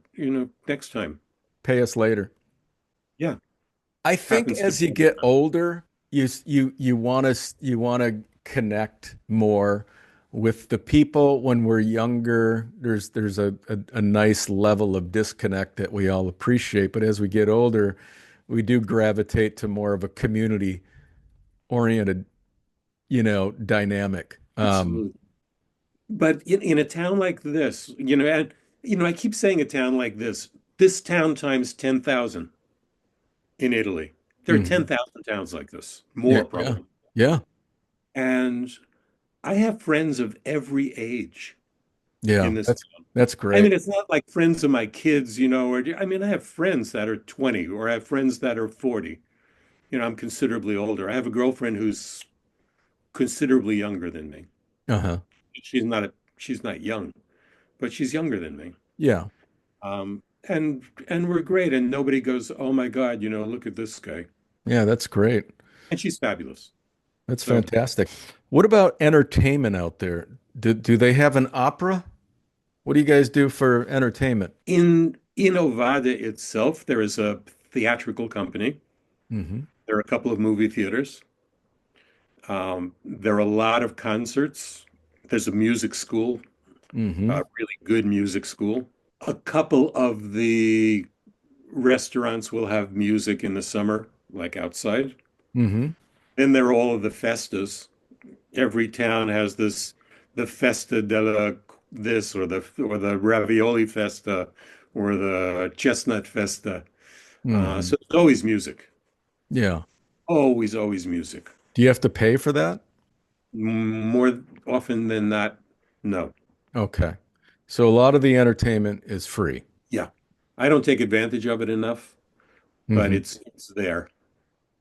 next time. pay us later. Yeah, I think happens to me as you all the get time. older, you want to connect more with the people. When we're younger, there's a nice level of disconnect that we all appreciate. But as we get older, we do gravitate to more of a community oriented, dynamic. Absolutely. But in a town like this, and I keep saying a town like this town times 10,000 in Italy. There are Hmm. 10,000 towns like this, Yeah, more yeah, probably. yeah, And I have friends of every age yeah. in this. That's I great. mean, it's not like friends of my kids, or I mean, I have friends that are 20 or I have friends that are 40. I'm considerably older. I have a girlfriend who's considerably younger than me. Uh-huh. She's not young, but she's younger than me. Yeah, And we're great, and nobody goes, "Oh my God, look at this guy." yeah, that's great. And she's fabulous. That's So fantastic. What about entertainment out there? Do they have an opera? What do you guys do for entertainment? in Ovada itself, there is a theatrical company. Hmm. There are a couple of movie theaters. There are a lot of concerts. There's a music school, Hmm. a really good music school. A couple of the restaurants will have music in the summer, like outside. Hmm. Then there are all of the festas. Every town has the Festa della this or the Ravioli Festa or the Chestnut Festa. Hmm. So there's always music. Yeah. Always, always music. Do you have to pay for that? More often than not, no. Okay. So a lot of the entertainment is free. Yeah. I don't take advantage of it enough, but Hmm. it's there.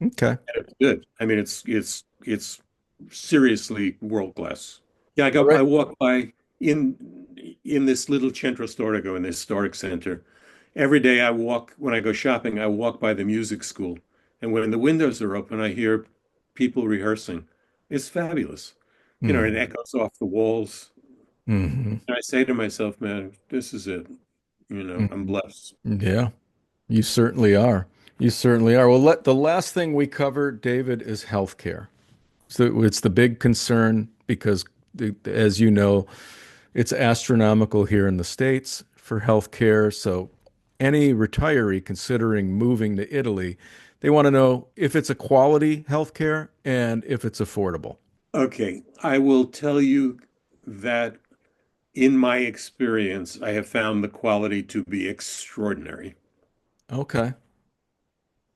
Okay. And it's good. I mean, it's seriously world class. Yeah, All right. I walk by in in this little centro storico in this historic center. Every day I walk when I go shopping, I walk by the music school. And when the windows are open, I hear people rehearsing. It's fabulous. It Hmm. echoes off the walls. Hmm. And I say to myself, man, this is it. I'm Hmm. blessed. Yeah, you certainly are. You certainly are. Well, the last thing we cover, David, is healthcare. So it's the big concern because, as you know, it's astronomical here in the States for healthcare. So any retiree considering moving to Italy, they want to know if it's a quality healthcare and if it's affordable. Okay, I will tell you that in my experience, I have found the quality to be extraordinary. Okay.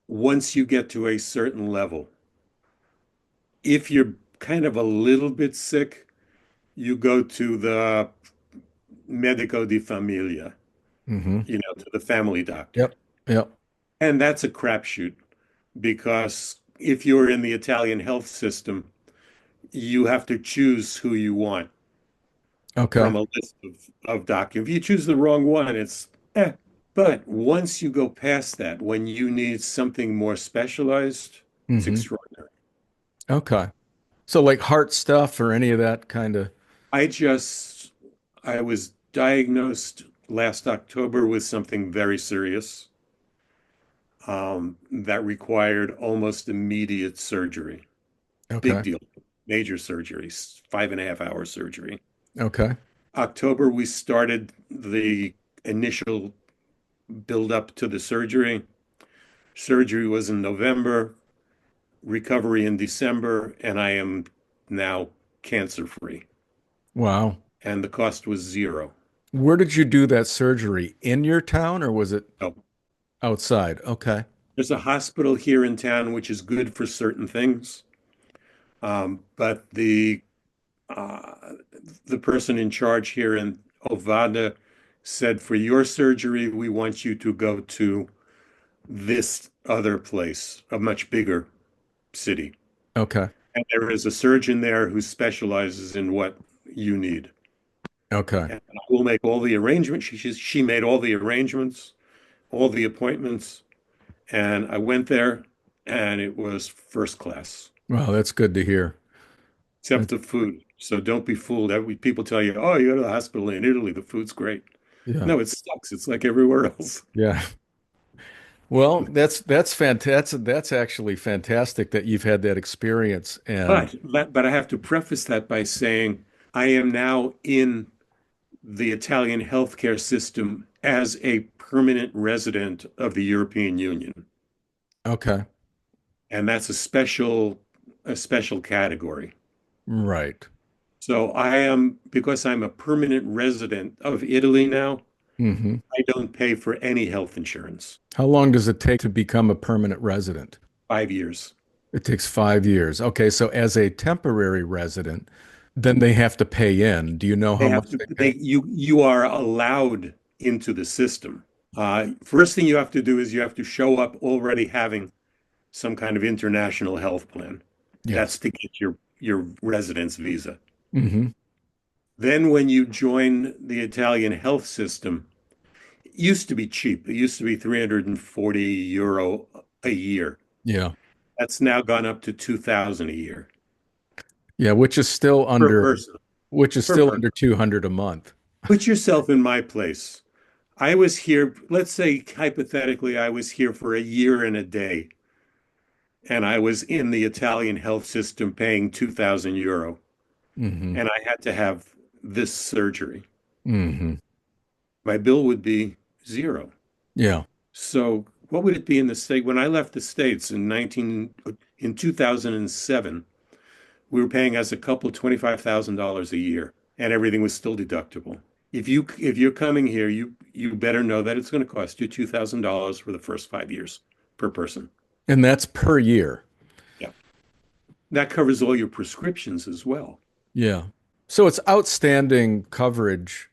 Once you get to a certain level, if you're kind of a little bit sick, you go to the medico di famiglia, Hmm. to the family doctor. Yep. Yep. And that's a crapshoot because if you're in the Italian health system, you have to choose who you want Okay. from a list of doctors. If you choose the wrong one, it's eh. But once you go past that, when you need something more specialized, it's Hmm. extraordinary. Okay. So like heart stuff or any of that kind of. I just, I was diagnosed last October with something very serious that required almost immediate surgery. Big Okay. deal, major surgery, 5.5 hour surgery. Okay. October, we started the initial build up to the surgery. Surgery was in November, recovery in December, and I am now cancer free. Wow. And the cost was zero. Where did you do that surgery? In your town or was it So outside? Okay. there's a hospital here in town which is good for certain things, but uh, the person in charge here in Ovada said, for your surgery, we want you to go to this other place, a much bigger city. Okay. And there is a surgeon there who specializes in what you need. Okay. And I will make all the arrangements. She made all the arrangements, all the appointments, and I went there, and it was first class, Wow, that's good to hear. except That's, the food. So don't be fooled. People tell you, "Oh, you go to the hospital in Italy, the food's great." yeah. No, it sucks. It's like everywhere else. Yeah. Well, that's fantastic. That's actually fantastic that you've had that experience. And But I have to preface that by saying I am now in the Italian healthcare system as a permanent resident of the European Union. okay. And that's a special category. Right. So I am, because I'm a permanent resident of Italy now, Hmm. I don't pay for any health insurance. How long does it take to become a permanent resident? 5 years. It takes 5 years. Okay, so as a temporary resident, then they have to pay in. Do you know how They have much to, they they pay? you are allowed into the system. First thing you have to do is you have to show up already having some kind of international health plan. Yes. That's to get your residence visa. Hmm. Then when you join the Italian health system, it used to be cheap. It used to be 340 euro a year. Yeah. That's now gone up to 2,000 a year Yeah, per person. which is Per still person. under 200 a month. Put yourself in my place. I was here, let's say hypothetically, I was here for a year and a day, and I was in the Italian health system paying 2,000 euro, Hmm. and I had to have this surgery. Hmm. My bill would be zero. Yeah. So what would it be in the state? When I left the States in 2007, we were paying as a couple $25,000 a year, and everything was still deductible. If you're coming here, you better know that it's going to cost you $2,000 for the first 5 years per person. And that's per year. Yeah. That covers all your prescriptions as well. Yeah. So it's outstanding coverage.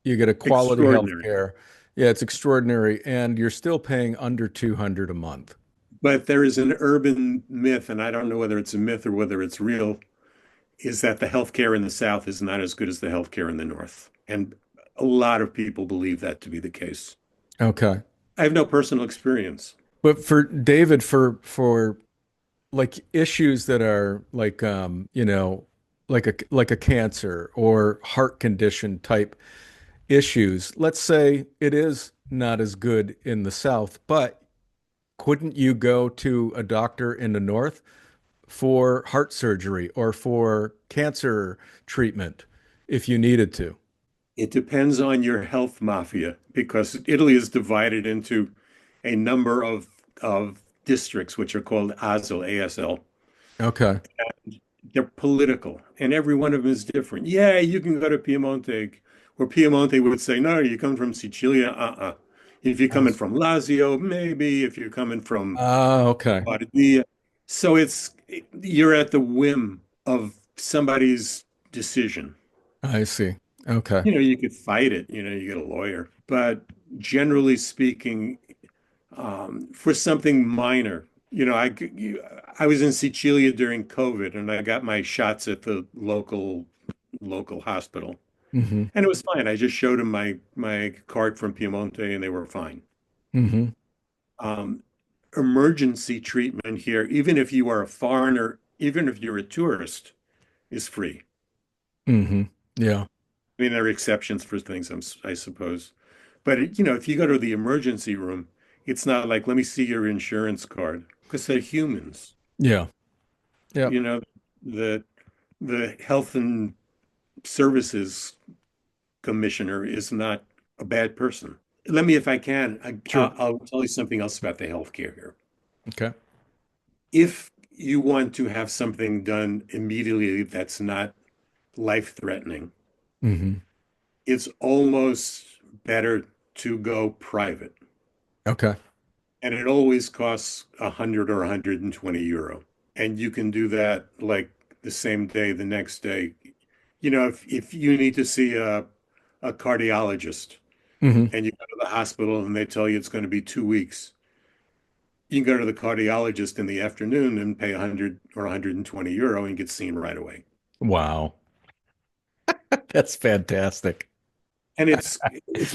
You get a quality health Extraordinary. care. Yeah, it's extraordinary. And you're still paying under 200 a month. But there is an urban myth, and I don't know whether it's a myth or whether it's real, is that the healthcare in the South is not as good as the healthcare in the North. And a lot of people believe that to be the case. Okay. I have no personal experience. But for David, for like issues that are like like a cancer or heart condition type issues, let's say it is not as good in the South, but couldn't you go to a doctor in the North for heart surgery or for cancer treatment if you needed to? It depends on your health mafia because Italy is divided into a number of districts, which are called ASL, ASL. Okay. They're political, and every one of them is different. Yeah, you can go to Piemonte, where Piemonte would say, no, you come from Sicilia, uh-uh. If you're I coming see. from Lazio, maybe. If you're coming from Ah, okay. Lombardia. So you're at the whim of somebody's decision. I see. Okay. You could fight it, you get a lawyer. But generally speaking, for something minor, I was in Sicilia during COVID and I got my shots at the local hospital. Hmm. And it was fine. I just showed them my card from Piemonte and they were fine. Hmm. Um, Emergency treatment here, even if you are a foreigner, even if you're a tourist, is free. Hmm. Yeah. I mean, there are exceptions for things, I suppose. But if you go to the emergency room, it's not like, let me see your insurance card, because they're humans. Yeah. Yeah. You know, the the health and services commissioner is not a bad person. Let me, if I can, Sure. I'll tell you something else about the healthcare here. Okay. If you want to have something done immediately that's not life-threatening, Hmm. it's almost better to go private. Okay. And it always costs 100 or 120 euro. And you can do that like the same day, the next day. If you need to see a cardiologist Hmm. and you go to the hospital and they tell you it's going to be 2 weeks, you can go to the cardiologist in the afternoon and pay 100 or 120 euro and get seen right away. Wow. That's fantastic. And it's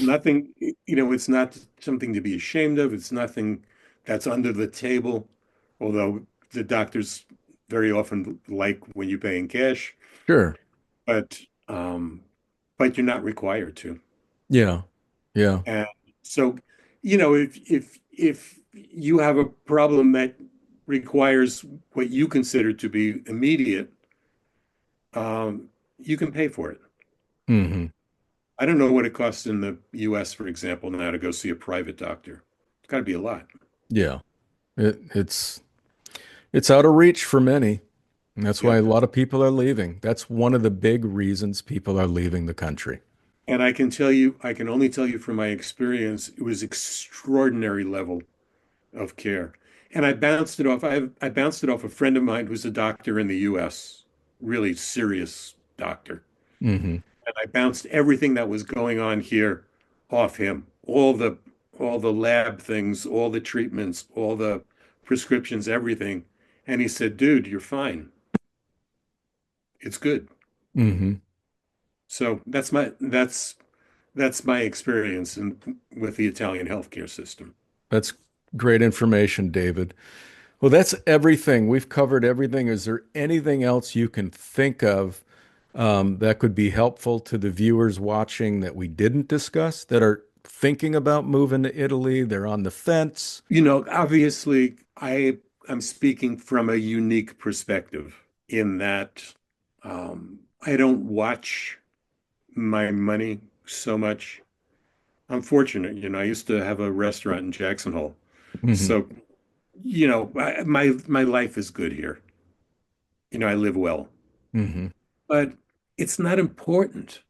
nothing, it's not something to be ashamed of. It's nothing that's under the table, although the doctors very often like when you pay in cash, Sure. but um, but you're not required to. Yeah. Yeah. And so, if you have a problem that requires what you consider to be immediate, you can pay for it. Hmm. I don't know what it costs in the US, for example, now to go see a private doctor. It's got to be a lot. Yeah. It's out of reach for many. And that's why Yeah. a lot of people are leaving. That's one of the big reasons people are leaving the country. And I can tell you, I can only tell you from my experience, it was extraordinary level of care. And I bounced it off. I bounced it off a friend of mine who's a doctor in the US, really serious doctor. Hmm. And I bounced everything that was going on here off him. All the lab things, all the treatments, all the prescriptions, everything. And he said, "Dude, you're fine. It's good." Hmm. So that's my experience with the Italian healthcare system. That's great information, David. Well, that's everything. We've covered everything. Is there anything else you can think of that could be helpful to the viewers watching that we didn't discuss that are thinking about moving to Italy? They're on the fence. Obviously, I'm speaking from a unique perspective in that I don't watch my money so much. I'm fortunate, I used to have a restaurant in Jackson Hole. Hmm. So, my life is good here. I live well. Hmm. But it's not important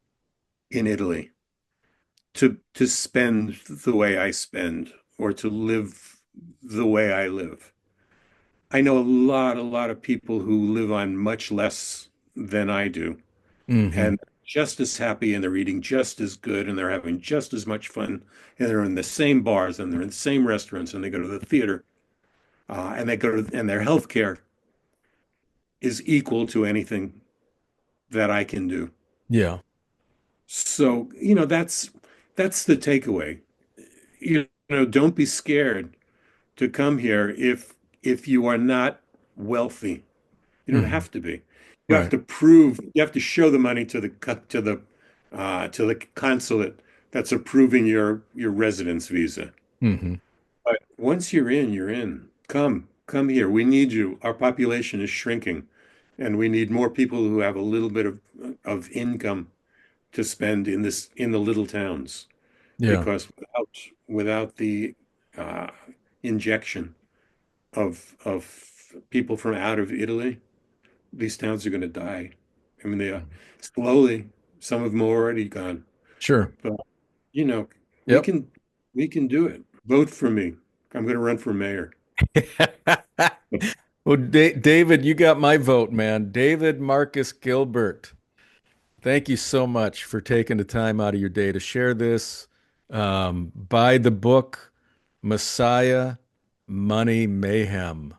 in Italy to spend the way I spend or to live the way I live. I know a lot of people who live on much less than I do, Hmm. and just as happy, and they're eating just as good, and they're having just as much fun, and they're in the same bars, and they're in the same restaurants, and they go to the theater, and their health care is equal to anything that I can do. Yeah. So, that's the takeaway. Don't be scared to come here if you are not wealthy. You don't Hmm. have to be. Right. You have to show the money to the consulate that's approving your residence visa. Hmm. But once you're in, you're in. Come here. We need you. Our population is shrinking, and we need more people who have a little bit of income to spend in the little towns. Yeah. Because without the uh, injection of people from out of Italy, these towns are going to die. I mean, they are slowly. Some of them are already gone. Sure. But you know, we Yep. can we can do it. Vote for me. I'm going to run for mayor. Well, David, you got my vote, man. David Marcus Gilbert. Thank you so much for taking the time out of your day to share this. Buy the book, Messiah, Money, Mayhem.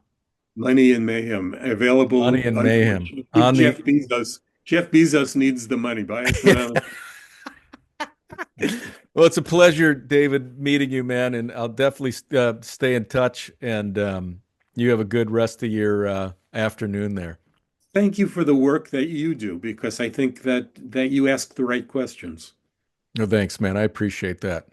Money and Mayhem Money available. and Mayhem Unfortunately, on the. Jeff Bezos needs the money. Buy it from Amazon. Well, it's a pleasure, David, meeting you, man, and I'll definitely stay in touch. And you have a good rest of your afternoon there. Thank you for the work that you do because I think that you ask the right questions. No, thanks, man. I appreciate that.